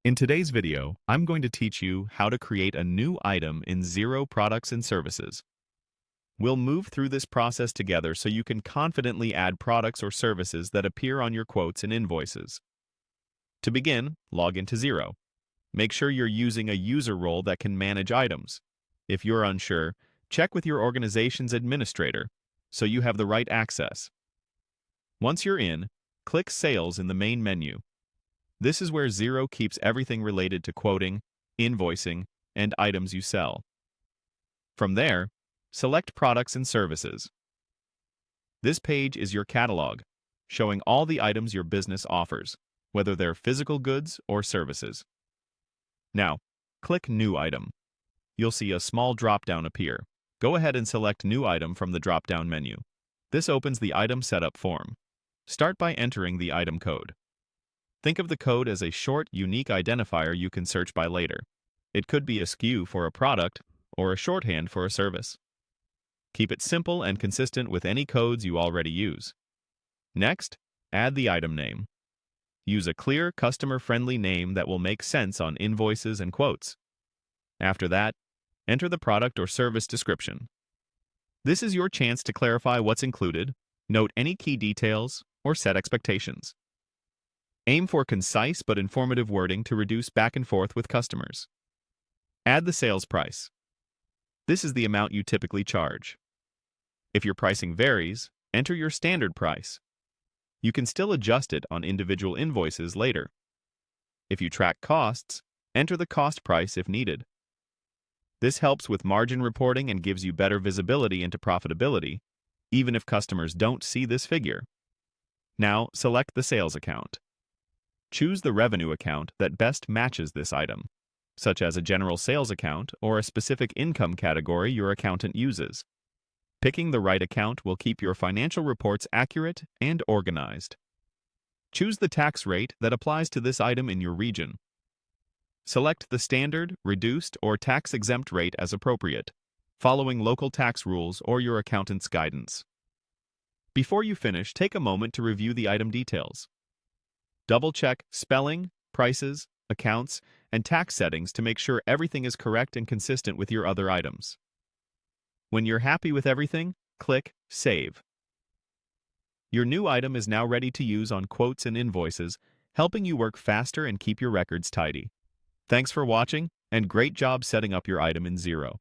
In today's video, I'm going to teach you how to create a new item in Xero products and services. We'll move through this process together so you can confidently add products or services that appear on your quotes and invoices. To begin, log into Xero. Make sure you're using a user role that can manage items. If you're unsure, check with your organization's administrator so you have the right access. Once you're in, click Sales in the main menu. This is where Xero keeps everything related to quoting, invoicing, and items you sell. From there, select Products and Services. This page is your catalog, showing all the items your business offers, whether they're physical goods or services. Now, click New Item. You'll see a small drop-down appear. Go ahead and select New Item from the drop-down menu. This opens the item setup form. Start by entering the item code. Think of the code as a short, unique identifier you can search by later. It could be a SKU for a product or a shorthand for a service. Keep it simple and consistent with any codes you already use. Next, add the item name. Use a clear, customer-friendly name that will make sense on invoices and quotes. After that, enter the product or service description. This is your chance to clarify what's included, note any key details, or set expectations. Aim for concise but informative wording to reduce back and forth with customers. Add the sales price. This is the amount you typically charge. If your pricing varies, enter your standard price. You can still adjust it on individual invoices later. If you track costs, enter the cost price if needed. This helps with margin reporting and gives you better visibility into profitability, even if customers don't see this figure. Now, select the sales account. Choose the revenue account that best matches this item, such as a general sales account or a specific income category your accountant uses. Picking the right account will keep your financial reports accurate and organized. Choose the tax rate that applies to this item in your region. Select the standard, reduced, or tax-exempt rate as appropriate, following local tax rules or your accountant's guidance. Before you finish, take a moment to review the item details. Double-check spelling, prices, accounts, and tax settings to make sure everything is correct and consistent with your other items. When you're happy with everything, click Save. Your new item is now ready to use on quotes and invoices, helping you work faster and keep your records tidy. Thanks for watching, and great job setting up your item in Xero.